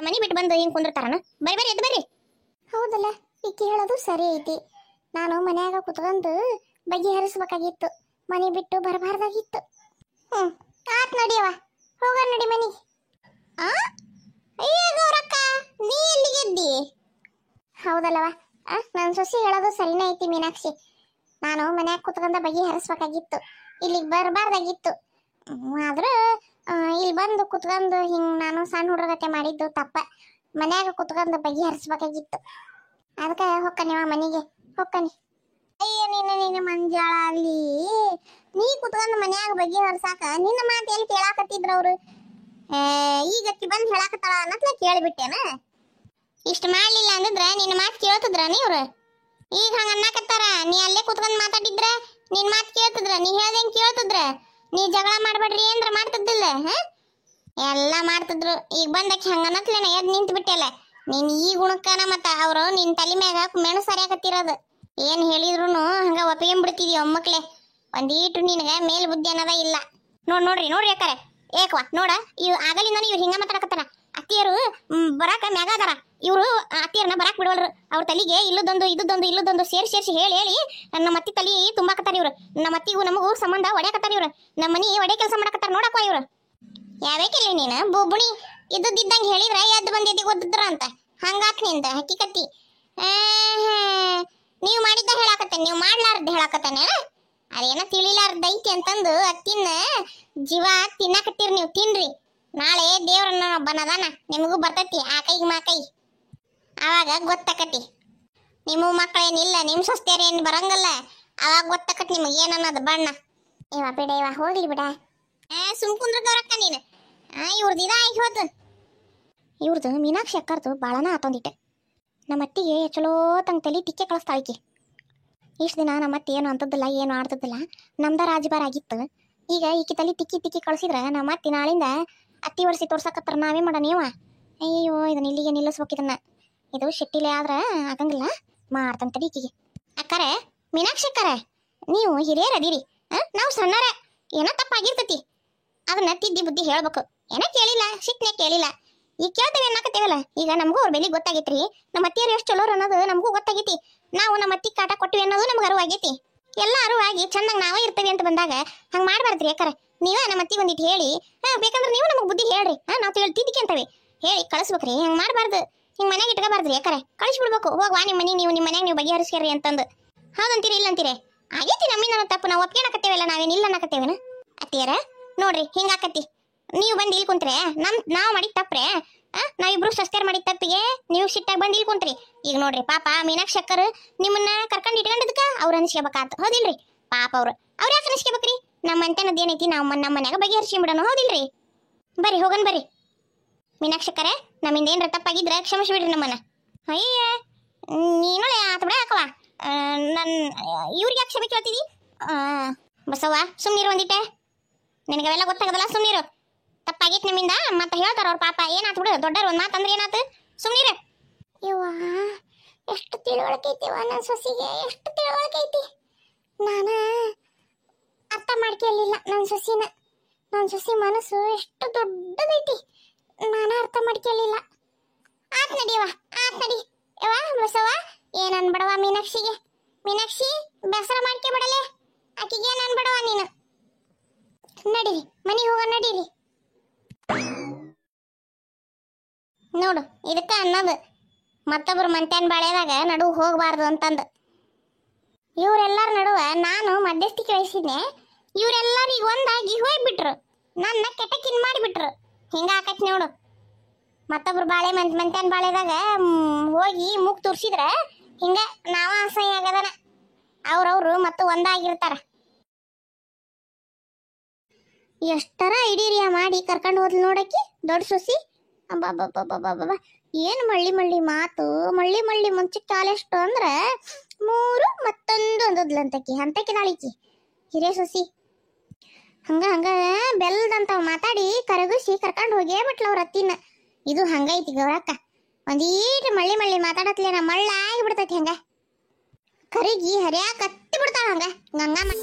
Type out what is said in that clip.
ಮನಿ ಬಿಟ್ಟು ಬಂದು ಹಿಂಗ್ ಕುಂದಿರ್ತಾರನ? ಬರ್ರಿ ಎದ್ದು ಬರ್ರಿ. ಹೌದಲ್ಲ, ಈಕಿ ಹೇಳೋದು ಸರಿ ಐತಿ. ನಾನು ಮನ್ಯಾಗ ಕುತ್ಕೊಂಡು ಬಗೆಹರಿಸ್ಬೇಕಾಗಿತ್ತು, ಮನಿ ಬಿಟ್ಟು ಬರಬಾರ್ದಾಗಿತ್ತು. ಆತ್ ನಡಿಯವ, ಹೋಗ ನಡಿ ಮನಿಗೆ. ಅಯ್ಯ ಗೌರಕ್ಕ, ನೀ ಎಲ್ಲಿಗೆದ್ದಿ? ಹೌದಲ್ಲವ, ನನ್ನ ಸೊಸಿ ಹೇಳೋದು ಸರಿನೇ ಐತಿ ಮೀನಾಕ್ಷಿ. ನಾನು ಮನ್ಯಾಗ ಕುತ್ಕೊಂಡ ಬಗೆಹರಿಸ್ಬೇಕಾಗಿತ್ತು, ಇಲ್ಲಿಗೆ ಬರಬಾರ್ದಾಗಿತ್ತು. ಆದ್ರೂ ಇಲ್ಲಿ ಬಂದು ಕುತ್ಕೊಂಡು ಹಿಂಗ್ ನಾನು ಸಣ್ಣ ಹುಡುಗತೆ ಮಾಡಿದ್ದು ತಪ್ಪ. ಮನ್ಯಾಗ ಕುತ್ಕೊಂಡು ಬಗೆಹರಿಸ್ಬೇಕಾಗಿತ್ತು. ಅದಕ್ಕೆ ಹೊಕ್ಕನಿವ ಮನೆಗೆ ಹೊಕ್ಕನಿ. ಅಯ್ಯ ನೀನು ಮಂಜಾಳ, ಅಲ್ಲಿ ನೀ ಕುತ್ಕೊಂಡು ಮನ್ಯಾಗ ಬಗೆಹರಿಸಾಕ ನಿನ್ನ ಮಾತು ಎಲ್ಲಿ ಕೇಳಾಕತ್ತಿದ್ರ ಅವ್ರು? ಈಗ ಬಂದು ಹೇಳಾಕತ್ತಾಳ ಅನ್ನತ್ಲ ಕೇಳಿಬಿಟ್ಟೇನ? ಇಷ್ಟ ಮಾಡ್ಲಿಲ್ಲ ಅಂದಿದ್ರ ನಿನ್ನ ಮಾತು ಕೇಳ್ತಿದ್ರ ನೀವ್ರು? ಈಗ ಹಂಗ ಅನ್ನಕತ್ತಾರ, ನೀ ಅಲ್ಲೇ ಕುತ್ಕೊಂಡ್ ಮಾತಾಡಿದ್ರ ನಿನ್ ಮಾತು ಕೇಳ್ತಿದ್ರ? ನೀ ಹೇಳ್ದಂಗ್ ಕೇಳ್ತಿದ್ರ? ನೀ ಜಗಳ ಮಾಡ್ಬೇಡ್ರಿ ಅಂದ್ರ ಮಾಡ್ತಿದ್ದಿಲ್ಲ? ಎಲ್ಲ ಮಾಡ್ತಿದ್ರು. ಈಗ ಬಂದಕ್ಕೆ ಹಂಗ ಅನ್ನತ್ಲೇನ ಎದ್ ನಿಂತು ಬಿಟ್ಟೆಲ್ಲ. ನೀನ್ ಈ ಗುಣಕ್ಕನ ಮತ್ತ ಅವ್ರು ನಿನ್ ತಲೆ ಮ್ಯಾಗ ಮೆಣು ಸರಿಯಾಕತ್ತಿರೋದು. ಏನ್ ಹೇಳಿದ್ರು ಹಂಗ ಒಪ್ಪಿಗೆಂಬಿಡ್ತಿದ್ಯ ಒಮ್ಮಕ್ಲೆ. ಒಂದೀಟು ನಿನಗ ಮೇಲ್ ಬುದ್ಧಿ ಅನ್ನೋದ ಇಲ್ಲ. ನೋಡ್ರಿ ಯಾಕರೆ ಏಕವಾ ನೋಡ, ಇವ್ ಆಗಲಿಂದಾನ ಇವ್ರು ಹಿಂಗ ಮಾತಾಡಕತ್ತಾರ. ಅತ್ತಿಯರು ಬರಾಕ ಮ್ಯಾಗ ಅದಾರ. ಇವ್ರು ಅತ್ತಿಯರ್ನ ಬರಾಕ್ ಬಿಡವಲ್ರು. ಅವ್ರ ತಲಿಗೆ ಇಲ್ಲದೊಂದು ಸೇರ್ಸಿ ಹೇಳಿ ನಮ್ಮ ಅತ್ತಿ ತಲಿ ತುಂಬಾಕತ್ತಾರ ಇವ್ರು. ನಮ್ಮ ಅತ್ತಿಗೂ ನಮಗೂ ಸಂಬಂಧ ಒಡ್ಯಾಕತ್ತಾರ ಇವ್ರು. ನಮ್ಮ ಮನಿ ಒಡೆ ಕೆಲಸ ಮಾಡಕತ್ತಾರ ನೋಡಕ್ವಾ ಇವ್ರು. ಯಾವೇಕಿಲ್ಲ ನೀನು ಬುಬ್ಬುಣಿ ಇದ್ದಂಗೆ ಹೇಳಿದ್ರ ಎದ್ದು ಬಂದು ಎದ್ದಿಗೆ ಓದಿದ್ರ ಅಂತ ಹಂಗಾಕ್ ನಿಂದ ಹಕ್ಕಿಕತ್ತಿ. ನೀವು ಮಾಡಿದ್ದ ಹೇಳಾಕತ್ತೇನೆ, ನೀವು ಮಾಡ್ಲಾರ್ದ ಹೇಳಾಕತ್ತೇನೆ. ಅದೇನ ತಿಳಿಲಾರ್ದೈತಿ ಅಂತಂದು ಅತ್ತಿನ ಜೀವ ತಿನ್ನಾಕತ್ತೀರಿ ನೀವು. ತಿನ್ರಿ, ನಾಳೆ ದೇವ್ರನ್ನ ಒಬ್ಬನದಾನ, ನಿಮಗೂ ಬರ್ತೈತಿ ಆ ಕೈಗೆ ಮಾಕೈ. ಆವಾಗ ಗೊತ್ತಾಕತಿ ನಿಮ್ಮ ಮಕ್ಕಳೇನಿಲ್ಲ, ನಿಮ್ ಸೊಸ್ತೆಯರೇನು ಬರಂಗಲ್ಲ. ಅವಾಗ ಗೊತ್ತಾಕತಿ ನಿಮಗೆ ಏನನ್ನೋದು ಬಣ್ಣ. ಇವ ಬಿಡ, ಇವ ಹೋಗ್ಲಿ ಬಿಡ. ಸುಮ್ಕುಂದ್ರ ಗೌರಕ್ಕ ನೀನು. ಇವ್ರದ್ದು ಇದಾಗಿ ಹೋತು. ಇವ್ರದ್ದು ಮೀನಾಕ್ಷಿ ಅಕ್ಕರ್ದು ಬಾಳನ ಆತೊಂದಿಟ್ಟೆ. ನಮ್ಮ ಅತ್ತಿಗೆ ಚಲೋ ತಂಗ ತಲೆ ತಿಕ್ಕೆ ಕಳಿಸ್ತಾಳಿಕಿ. ಇಷ್ಟು ದಿನ ನಮ್ಮ ಅತ್ತಿ ಏನು ಅಂತದ್ದಿಲ್ಲ, ಏನು ಆಡ್ತದಿಲ್ಲ, ನಮ್ದ ರಾಜಭಾರ ಆಗಿತ್ತು. ಈಗ ಈಕಿ ತಲೆ ತಿಕ್ಕಿ ಕಳಿಸಿದ್ರ ನಮ್ಮ ಅತ್ತಿ ನಾಳಿಂದ ಅತ್ತಿ ವರ್ಷಿ ತೋರ್ಸಕತ್ತಾರ. ನಾವೇ ಮಾಡ ನೀವ? ಅಯ್ಯೋ, ಇದನ್ನ ಇಲ್ಲಿಗೆ ನಿಲ್ಲಿಸ್ಬೇಕಿದನ್ನ. ಇದು ಶೆಟ್ಟಿಲೆ ಆದ್ರ ಆಗಂಗಿಲ್ಲ, ಮಾಡ್ತಂತ ಈಕಿಗೆ. ಅಕ್ಕರೆ ಮೀನಾಕ್ಷಿ ಅಕ್ಕರೆ, ನೀವು ಹಿರಿಯರ್ ಅದೀರಿ, ನಾವು ಸಣ್ಣರ. ಏನೋ ತಪ್ಪಾಗಿರ್ತತಿ, ಅದನ್ನ ತಿದ್ದಿ ಬುದ್ಧಿ ಹೇಳ್ಬೇಕು. ಏನೋ ಕೇಳಿಲ್ಲ, ಶಿಟ್ನೆ ಕೇಳಿಲ್ಲ, ಈಗ ಕೇಳ್ತೇವೆ ಅನ್ನಕತ್ತೇವಲ್ಲ. ಈಗ ನಮಗೂ ಅವ್ರ ಬೆಲಿ ಗೊತ್ತಾಗೈತ್ರಿ. ನಮ್ಮ ಅತ್ತಿಯರು ಎಷ್ಟು ಚಲೋರು ಅನ್ನೋದು ನಮಗೂ ಗೊತ್ತಾಗೈತಿ. ನಾವು ನಮ್ಮ ಅತ್ತಿ ಕಾಟ ಕೊಟ್ಟಿವಿ ಅನ್ನೋದು ನಮ್ಗೆ ಅರಿವಾಗೈತಿ. ಎಲ್ಲ ಅರಿವಾಗಿ ಚಂದಾಗ ನಾವೇ ಇರ್ತೇವೆ ಅಂತ ಬಂದಾಗ ಹಂಗ ಮಾಡ್ಬಾರ್ದ್ರಿ ಯಾಕರ. ನೀವೇ ನಮ್ಮ ಅತ್ತಿ ಒಂದಿಟ್ಟು ಹೇಳಿ, ಬೇಕಂದ್ರೆ ನೀವು ನಮಗ್ ಬುದ್ಧಿ ಹೇಳ್ರಿ. ನಾವು ತಿದ್ದಿಕೆ ಅಂತವೆ ಹೇಳಿ ಕಳಿಸ್ಬೇಕ್ರಿ. ಹಂಗ ಮಾಡ್ಬಾರ್ದು, ಹಿಂಗ್ ಮನ್ಯಾಗ ಇಟ್ಕೋಬಾರ್ದ್ರಿ ಯಾಕರೆ. ಕಳಿಸ್ಬಿಡ್ಬೇಕು, ಹೋಗ್ವಾ ನಿಮ್ಮ ಮನೆ, ನೀವು ನಿಮ್ಮ ಮನ್ಯಾಗ ನೀವು ಬಗೆಹರಿಸ್ಕೇರಿ ಅಂತಂದು. ಹೌದಂತೀರಿ ಇಲ್ಲ ಅಂತೀರಿ? ಆಗೈತಿ ನಮ್ಮಿಂದ ತಪ್ಪು, ನಾವು ಒಪ್ಪಿಗೆಣಕತ್ತೇವಲ್ಲ, ನಾವೇನಿಲ್ಲ ಅನ್ನಕತ್ತೇವೇನ? ಅತ್ತಿಯರ ನೋಡ್ರಿ ಹಿಂಗಾಕತಿ. ನೀವು ಬಂದು ಇಲ್ಲಿ ಕುಂತ್ರೆ ನಾವು ಮಾಡಿದ ತಪ್ಪ್ರೆ. ನಾವಿಬ್ರು ಸಸ್ತಾರ ಮಾಡಿದ ತಪ್ಪಿಗೆ ನೀವು ಸಿಟ್ಟಾಗಿ ಬಂದು ಇಲ್ಲಿ ಕುಂತ್ರಿ. ಈಗ ನೋಡ್ರಿ ಪಾಪ ಮೀನಾಕ್ಷಿ ಅಕ್ಕರು ನಿಮ್ಮನ್ನ ಕರ್ಕೊಂಡು ಇಟ್ಕೊಂಡಿದ್ಕ ಅವ್ರು ಅನಿಸ್ಕೋಬೇಕಾತ, ಹೌದಿಲ್ರಿ? ಪಾಪ ಅವ್ರು ಯಾಕೆ ಅನಿಸ್ಕೋಬೇಕ್ರಿ? ನಮ್ಮ ಅಂತೆನದ್ ಏನೈತಿ ನಾವು ನಮ್ಮ ಮನ್ಯಾಗ ಬಗೆಹರಿಸಿ ಬಿಡೋಣ, ಹೌದಿಲ್ರಿ? ಬರ್ರಿ ಹೋಗನ್ ಬರ್ರಿ. ಮೀನಾಕ್ಷಿ ಅಕ್ಕರೆ, ನಮ್ಮಿಂದ ಏನ್ರ ತಪ್ಪಾಗಿದ್ರೆ ಕ್ಷಮಿಸ್ಬಿಡ್ರಿ ನಮ್ಮನ್ನ. ಅಯ್ಯ ನೀನು ಆತ ಬಿಡ ಹಾಕವ. ಇವ್ರಿಗೆ ಯಾಕೆ ಕ್ಷಮೆ ಕೇಳ್ತಿದಿ? ಬಸವ್ವ ಸುಮ್ನಿರು ಒಂದಿಟ್ಟೆ, ನಿನಗವೆಲ್ಲ ಗೊತ್ತಾಗದಲ್ಲ, ಸುಮ್ನಿರು. ತಪ್ಪಾಗಿತ್ತು ನಿಮ್ಮಿಂದ ಮತ್ತೆ ಹೇಳ್ತಾರ ಅವ್ರ ಪಾಪ. ಏನಾತ್ ಬಿಡು, ದೊಡ್ಡರು ಒಂದ್ ಮಾತಂದ್ರೆ ಏನಾತು, ಸುಮ್ನಿರು. ಇವ್ವ ಎಷ್ಟು ತಿಳುವಳಿಕೆ ಐತಿವ ನನ್ನ ಸೊಸಿಗೆ, ಎಷ್ಟು ತಿಳುವಳಿಕೆ ಐತಿ. ನಾನು ಅರ್ಥ ಮಾಡ್ಕೊಳ್ಳಿಲ್ಲ ನನ್ನ ಸೊಸಿನ. ನನ್ನ ಸೊಸಿ ಮನಸ್ಸು ಎಷ್ಟು ದೊಡ್ಡದೈತಿ, ನಾನು ಅರ್ಥ ಮಾಡ್ಕೊಳ್ಳಿಲ್ಲ. ಆತ್ ನಡಿಯವ, ಆತ್ ನಡಿ ಯವ. ಬಸವ ಏನ್ ಅನ್ಬೇಡವ ಮೀನಾಕ್ಷಿಗೆ. ಮೀನಾಕ್ಷಿ ಬೇಸರ ಮಾಡ್ಕೊಬಿಡಲೆ, ಆಕಿಗೆ ಏನ್ ಅನ್ಬೇಡವ ನೀನು. ನಡೀರಿ ಮನೆಗೆ ಹೋಗ, ನಡೀರಿ. ನೋಡು ಇದಕ್ಕ ಅನ್ನೋದು ಮತ್ತೊಬ್ರು ಮಂತ್ಯಾನ್ ಬಾಳೆದಾಗ ನಡುವು ಹೋಗಬಾರ್ದು ಅಂತಂದು. ಇವರೆಲ್ಲರ ನಡುವ ನಾನು ಮಧ್ಯಸ್ಥಿಕೆ ವಹಿಸಿದ್ನೆ. ಇವರೆಲ್ಲರಿಗೆ ಒಂದಾಗಿ ಹೋಗ್ಬಿಟ್ರು, ನನ್ನ ಕೆಟಕಿನ್ ಮಾಡಿಬಿಟ್ರು. ಹಿಂಗ ಆಕತ್ ನೋಡು. ಮತ್ತೊಬ್ರು ಬಾಳೆ ಮಂತ್ಯಾನ್ ಬಾಳೆದಾಗ ಹೋಗಿ ಮೂಗ್ ತುರ್ಸಿದ್ರ ಹಿಂಗ ನಾವ ಅಸಹ್ಯ ಆಗದನ. ಅವ್ರವ್ರು ಮತ್ತು ಒಂದಾಗಿರ್ತಾರ. ಎಷ್ಟರ ಐಡಿಯಾ ಮಾಡಿ ಕರ್ಕೊಂಡು ಹೋದ್ಲು ನೋಡಕ್ಕಿ ದೊಡ್ಡ ಸೊಸಿ. ಅಬ್ಬಬ್ಬಬ್ಬಬ್ಬಬ್ಬ ಏನು ಮಳ್ಳಿ ಮಾತು, ಮಳ್ಳಿ ಮುಂಚಕ್ಕೆ ಕಾಲೆಷ್ಟು ಅಂದ್ರೆ 3 ಮತ್ತೊಂದು ಅಂದದ್ಲಂತಕಿ. ಅಂತಕಿ ನಾಳಿಕಿ ಹಿರೇ ಸೊಸಿ. ಹಂಗ ಬೆಲ್ದಂತಾವ್ ಮಾತಾಡಿ ಕರಗಿಸಿ ಕರ್ಕೊಂಡು ಹೋಗೇ ಬಿಟ್ಲ ಅವ್ರ ಅತ್ತಿನ. ಇದು ಹಂಗೈತಿ ಗೌರಕ್ಕ, ಒಂದೀಟ್ ಮಳ್ಳಿ ಮಾತಾಡತ್ಲೇನ ಮಳ್ಳ ಆಗಿಬಿಡ್ತೈತಿ. ಹಂಗ ಕರಿಗಿ ಹರಿಯಾಕ ಹತ್ತಿ ಬಿಡ್ತಾವ ಹಂಗ ಗಂಗಮ್ಮ.